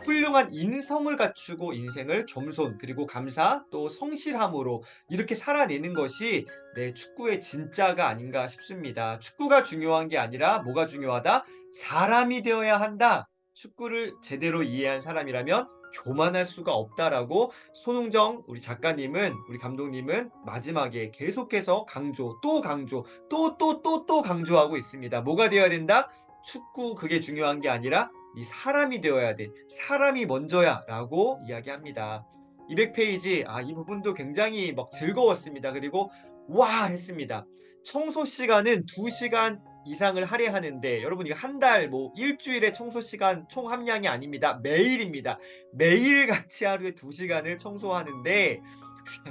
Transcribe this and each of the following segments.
훌륭한 인성을 갖추고 인생을 겸손 그리고 감사 또 성실함으로 이렇게 살아내는 것이 축구의 진짜가 아닌가 싶습니다. 축구가 중요한 게 아니라 뭐가 중요하다? 사람이 되어야 한다. 축구를 제대로 이해한 사람이라면 교만할 수가 없다라고 손흥정 우리 작가님은 우리 감독님은 마지막에 계속해서 강조, 또 강조, 또 강조하고 있습니다. 뭐가 되어야 된다? 축구 그게 중요한 게 아니라 이 사람이 되어야 돼. 사람이 먼저야라고 이야기합니다. 200페이지 이 부분도 굉장히 막 즐거웠습니다. 그리고 와 했습니다. 청소 시간은 2시간 이상을 할애하는데 여러분 이거 한 달 뭐 일주일에 청소 시간 총 함량이 아닙니다. 매일입니다. 매일같이 하루에 2시간을 청소하는데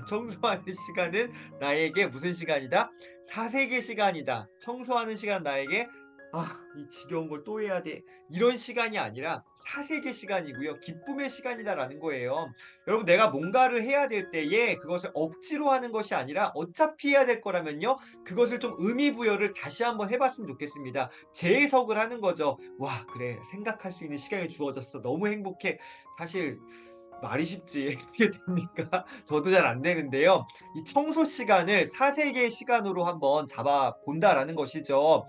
청소하는 시간은 나에게 무슨 시간이다? 사색의 시간이다. 청소하는 시간은 나에게 '이 지겨운 걸 또 해야 돼.' 이런 시간이 아니라 사색의 시간이고요. 기쁨의 시간이다라는 거예요. 여러분 내가 뭔가를 해야 될 때에 그것을 억지로 하는 것이 아니라 어차피 해야 될 거라면요. 그것을 좀 의미 부여를 다시 한번 해 봤으면 좋겠습니다. 재해석을 하는 거죠. '와 그래. 생각할 수 있는 시간이 주어졌어. 너무 행복해.' 사실 말이 쉽지 그게 됩니까? 저도 잘 안 되는데요. 이 청소 시간을 사색의 시간으로 한번 잡아 본다라는 것이죠.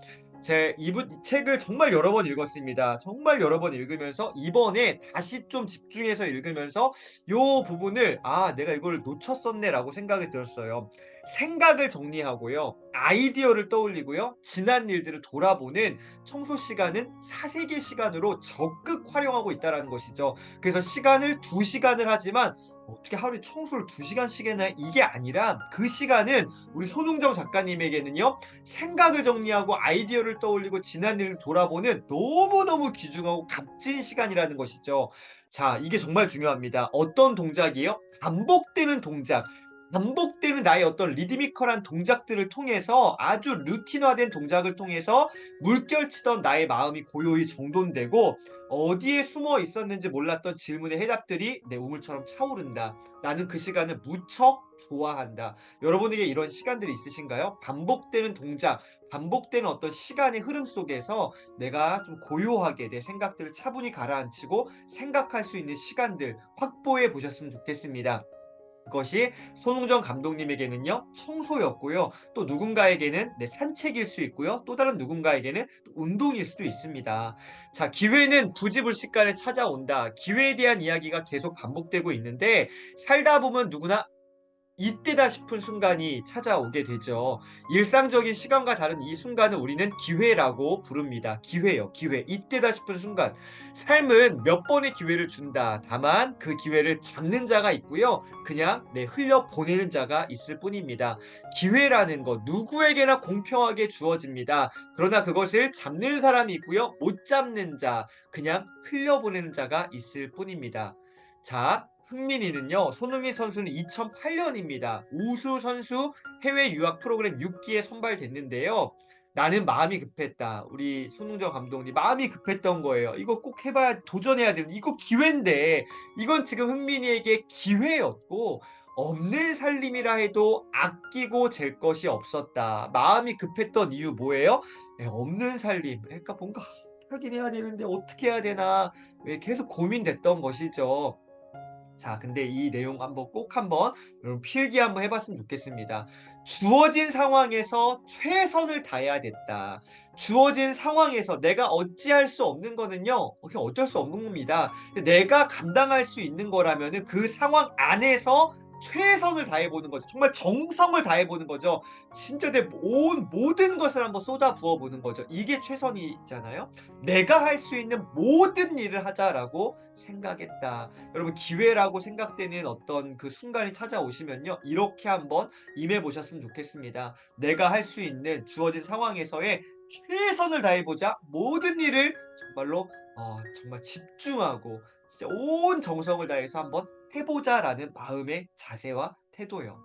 이 책을 정말 여러 번 읽었습니다. 정말 여러 번 읽으면서 이번에 다시 좀 집중해서 읽으면서 요 부분을 '아 내가 이걸 놓쳤었네.'라고 생각이 들었어요. 생각을 정리하고요. 아이디어를 떠올리고요. 지난 일들을 돌아보는 청소 시간은 사색의 시간으로 적극 활용하고 있다라는 것이죠. 그래서 시간을 2시간을 하지만 '어떻게 하루에 청소를 2시간씩 해나?' 이게 아니라 그 시간은 우리 손흥정 작가님에게는요. 생각을 정리하고 아이디어를 떠올리고 지난 일을 돌아보는 너무너무 귀중하고 값진 시간이라는 것이죠. 자 이게 정말 중요합니다. 어떤 동작이에요? 반복되는 동작. 반복되는 나의 어떤 리드미컬한 동작들을 통해서 아주 루틴화된 동작을 통해서 물결치던 나의 마음이 고요히 정돈되고 어디에 숨어 있었는지 몰랐던 질문의 해답들이 내 우물처럼 차오른다. 나는 그 시간을 무척 좋아한다. 여러분에게 이런 시간들이 있으신가요? 반복되는 동작, 반복되는 어떤 시간의 흐름 속에서 내가 좀 고요하게 내 생각들을 차분히 가라앉히고 생각할 수 있는 시간들 확보해 보셨으면 좋겠습니다. 그것이 손흥정 감독님에게는요 청소였고요. 또 누군가에게는 산책일 수 있고요. 또 다른 누군가에게는 또 운동일 수도 있습니다. 자 기회는 부지불식간에 찾아온다. 기회에 대한 이야기가 계속 반복되고 있는데 살다 보면 누구나 이때다 싶은 순간이 찾아오게 되죠. 일상적인 시간과 다른 이 순간을 우리는 기회라고 부릅니다. 기회요, 기회. 이때다 싶은 순간. 삶은 몇 번의 기회를 준다. 다만 그 기회를 잡는 자가 있고요. 그냥 흘려 보내는 자가 있을 뿐입니다. 기회라는 것 누구에게나 공평하게 주어집니다. 그러나 그것을 잡는 사람이 있고요. 못 잡는 자, 그냥 흘려보내는 자가 있을 뿐입니다. 자, 흥민이는요. 손흥민 선수는 2008년입니다. 우수 선수 해외 유학 프로그램 6기에 선발됐는데요. 나는 마음이 급했다. 우리 손흥정 감독님 마음이 급했던 거예요. 이거 꼭 해봐야 도전해야 되는 이거 기회인데 이건 지금 흥민이에게 기회였고 없는 살림이라 해도 아끼고 잴 것이 없었다. 마음이 급했던 이유 뭐예요? 없는 살림. 그러니까 뭔가 하긴 해야 되는데 어떻게 해야 되나 왜 계속 고민됐던 것이죠. 자 근데 이 내용 한번 여러분 필기 한번 해 봤으면 좋겠습니다. 주어진 상황에서 최선을 다해야 됐다. 주어진 상황에서 내가 어찌할 수 없는 거는요. 그냥 어쩔 수 없는 겁니다. 내가 감당할 수 있는 거라면은 그 상황 안에서 최선을 다해 보는 거죠. 정말 정성을 다해 보는 거죠. 진짜 내 온 모든 것을 한번 쏟아 부어 보는 거죠. 이게 최선이잖아요. '내가 할 수 있는 모든 일을 하자.'라고 생각했다. 여러분 기회라고 생각되는 어떤 그 순간이 찾아오시면요. 이렇게 한번 임해 보셨으면 좋겠습니다. 내가 할 수 있는 주어진 상황에서의 최선을 다해 보자. 모든 일을 정말로 정말 집중하고 진짜 온 정성을 다해서 한번 해 보자라는 마음의 자세와 태도요.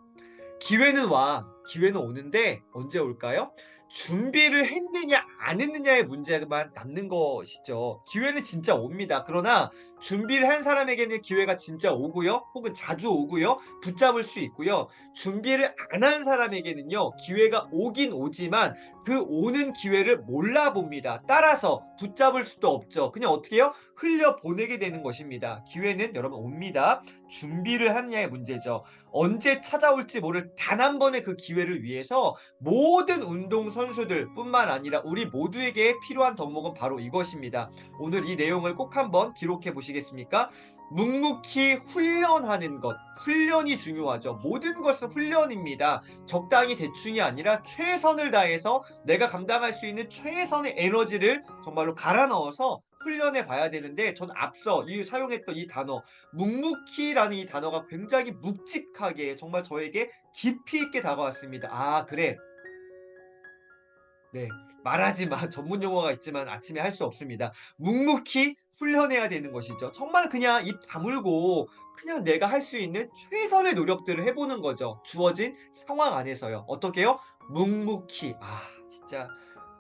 기회는 와. 기회는 오는데 언제 올까요? 준비를 했느냐 안 했느냐의 문제만 남는 것이죠. 기회는 진짜 옵니다. 그러나 준비를 한 사람에게는 기회가 진짜 오고요. 혹은 자주 오고요. 붙잡을 수 있고요. 준비를 안 한 사람에게는요. 기회가 오긴 오지만 그 오는 기회를 몰라봅니다. 따라서 붙잡을 수도 없죠. 그냥 어떻게 해요? 흘려보내게 되는 것입니다. 기회는 여러분 옵니다. 준비를 하느냐의 문제죠. 언제 찾아올지 모를 단 한 번의 그 기회를 위해서 모든 운동 선수들 뿐만 아니라 우리 모두에게 필요한 덕목은 바로 이것입니다. 오늘 이 내용을 꼭 한번 기록해 보시겠습니까? 묵묵히 훈련하는 것. 훈련이 중요하죠. 모든 것은 훈련입니다. 적당히 대충이 아니라 최선을 다해서 내가 감당할 수 있는 최선의 에너지를 정말로 갈아 넣어서 훈련해 봐야 되는데, 전 앞서 사용했던 이 단어 묵묵히라는 이 단어가 굉장히 묵직하게 정말 저에게 깊이 있게 다가왔습니다. '아 그래. 네. 말하지 마. 전문 용어가 있지만 아침에 할 수 없습니다. 묵묵히 훈련해야 되는 것이죠. 정말 그냥 입 다물고 그냥 내가 할 수 있는 최선의 노력들을 해 보는 거죠. 주어진 상황 안에서요. 어떻게요? 묵묵히. 아 진짜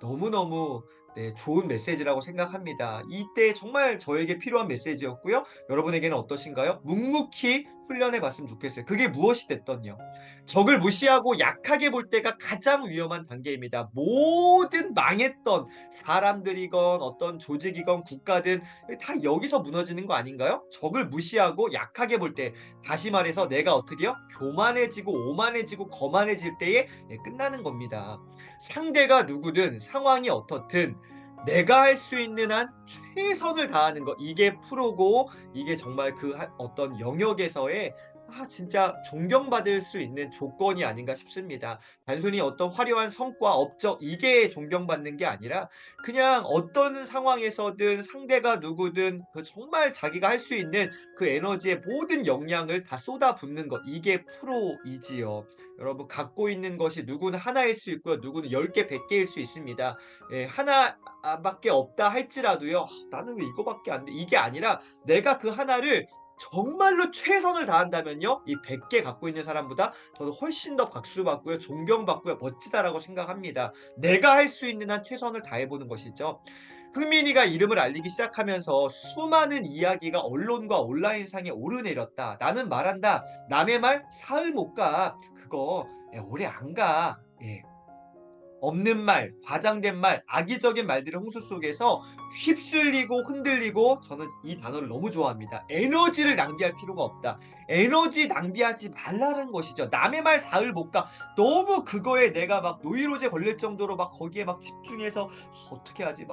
너무너무 네 좋은 메시지라고 생각합니다. 이때 정말 저에게 필요한 메시지였고요. 여러분에게는 어떠신가요? 묵묵히 훈련해 봤으면 좋겠어요. 그게 무엇이 됐든요. 적을 무시하고 약하게 볼 때가 가장 위험한 단계입니다. 모든 망했던 사람들이건 어떤 조직이건 국가든 다 여기서 무너지는 거 아닌가요? 적을 무시하고 약하게 볼 때, 다시 말해서 내가 어떻게요? 교만해지고 오만해지고 거만해질 때에 끝나는 겁니다. 상대가 누구든 상황이 어떻든 내가 할 수 있는 한 최선을 다하는 것, 이게 프로고 이게 정말 어떤 영역에서의 진짜 존경받을 수 있는 조건이 아닌가 싶습니다. 단순히 어떤 화려한 성과, 업적 이게 존경받는 게 아니라 그냥 어떤 상황에서든 상대가 누구든 그 정말 자기가 할 수 있는 그 에너지의 모든 역량을 다 쏟아붓는 것, 이게 프로이지요. 여러분 갖고 있는 것이 누구는 하나일 수 있고요. 누구는 10개, 100개일 수 있습니다. 예, 하나 밖에 없다 할지라도요. '나는 왜 이거밖에 안 돼.' 이게 아니라 내가 그 하나를 정말로 최선을 다한다면요. 이 100개 갖고 있는 사람보다 저는 훨씬 더 박수받고요. 존경받고요. 멋지다라고 생각합니다. 내가 할 수 있는 한 최선을 다해 보는 것이죠. 흥민이가 이름을 알리기 시작하면서 수많은 이야기가 언론과 온라인상에 오르내렸다. 나는 말한다. 남의 말 사흘 못 가. 그거 오래 안 가. 예. 없는 말, 과장된 말, 악의적인 말들의 홍수 속에서 휩쓸리고 흔들리고, 저는 이 단어를 너무 좋아합니다. 에너지를 낭비할 필요가 없다. 에너지 낭비하지 말라는 것이죠. 남의 말 사흘 못 가. 너무 그거에 내가 막 노이로제 걸릴 정도로 막 거기에 막 집중해서 어떻게 하지?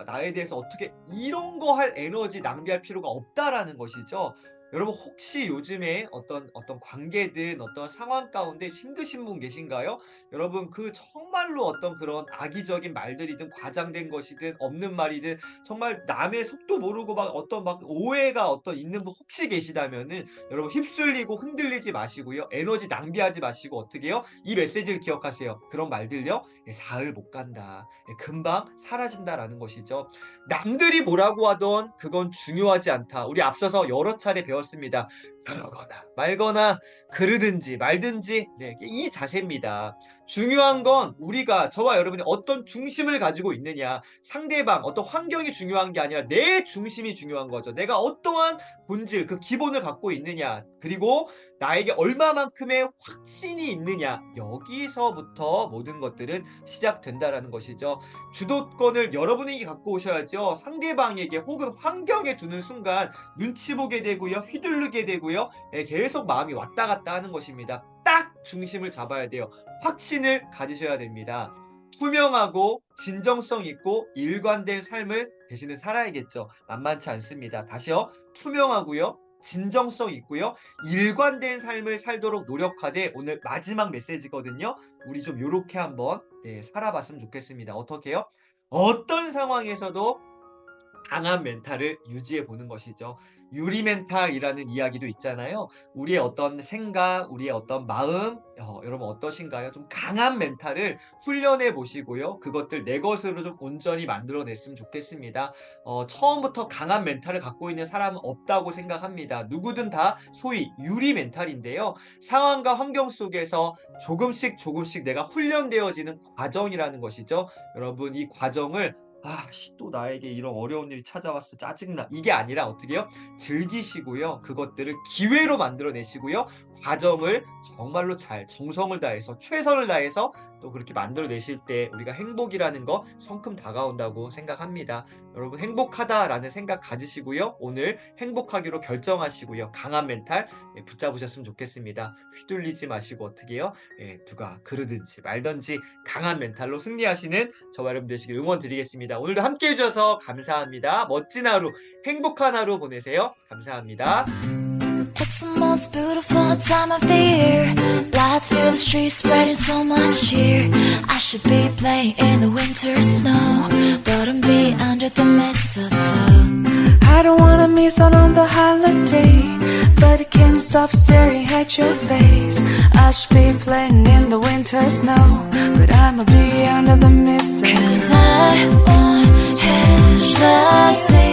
나에 대해서 어떻게 이런 거 할 에너지 낭비할 필요가 없다라는 것이죠. 여러분 혹시 요즘에 어떤 관계든 어떤 상황 가운데 힘드신 분 계신가요? 여러분 정말로 어떤 그런 악의적인 말들이든 과장된 것이든 없는 말이든 정말 남의 속도 모르고 막 어떤 막 오해가 있는 분 혹시 계시다면은 여러분 휩쓸리고 흔들리지 마시고요. 에너지 낭비하지 마시고 어떻게 해요? 이 메시지를 기억하세요. 그런 말들요. 사흘 못 간다. 금방 사라진다라는 것이죠. 남들이 뭐라고 하던 그건 중요하지 않다. 우리 앞서서 여러 차례 배웠습니다. 그러거나 말거나 그러든지 말든지 네, 이 자세입니다. 중요한 건 우리가 저와 여러분이 어떤 중심을 가지고 있느냐, 상대방 어떤 환경이 중요한 게 아니라 내 중심이 중요한 거죠. 내가 어떠한 본질, 그 기본을 갖고 있느냐, 그리고 나에게 얼마만큼의 확신이 있느냐, 여기서부터 모든 것들은 시작된다라는 것이죠. 주도권을 여러분에게 갖고 오셔야죠. 상대방에게 혹은 환경에 두는 순간 눈치 보게 되고요, 휘둘르게 되고요, 계속 마음이 왔다 갔다 하는 것입니다. 딱 중심을 잡아야 돼요. 확신을 가지셔야 됩니다. 투명하고 진정성 있고 일관된 삶을 대신에 살아야겠죠. 만만치 않습니다. 다시요. 투명하고요. 진정성 있고요. 일관된 삶을 살도록 노력하되, 오늘 마지막 메시지거든요. 우리 좀 요렇게 한번 네, 살아봤으면 좋겠습니다. 어떻게요? 어떤 상황에서도 강한 멘탈을 유지해 보는 것이죠. 유리 멘탈이라는 이야기도 있잖아요. 우리의 어떤 생각, 우리의 어떤 마음, 여러분 어떠신가요? 좀 강한 멘탈을 훈련해 보시고요. 그것들 내 것으로 좀 온전히 만들어냈으면 좋겠습니다. 처음부터 강한 멘탈을 갖고 있는 사람은 없다고 생각합니다. 누구든 다 소위 유리 멘탈인데요. 상황과 환경 속에서 조금씩 조금씩 내가 훈련되어지는 과정이라는 것이죠. 여러분 이 과정을 또 나에게 이런 어려운 일이 찾아왔어. 짜증나. 이게 아니라 어떻게요? 즐기시고요. 그것들을 기회로 만들어내시고요. 과정을 정말로 잘 정성을 다해서 최선을 다해서 또 그렇게 만들어내실 때 우리가 행복이라는 거 성큼 다가온다고 생각합니다. 여러분 행복하다라는 생각 가지시고요. 오늘 행복하기로 결정하시고요. 강한 멘탈 붙잡으셨으면 좋겠습니다. 휘둘리지 마시고 어떻게요? 누가 그러든지 말든지 강한 멘탈로 승리하시는 저와 여러분 되시길 응원드리겠습니다. 오늘도 함께해 주셔서 감사합니다. 멋진 하루, 행복한 하루 보내세요. 감사합니다. It's the most beautiful time of the year. Lights fill the streets, spreading so much cheer. I should be playing in the winter snow, but I'm be under the mistletoe. I don't wanna miss out on the holiday, but I can't stop staring at your face. I should be playing in the winter snow, but I'ma be under the mistletoe. 'Cause I want hesitate.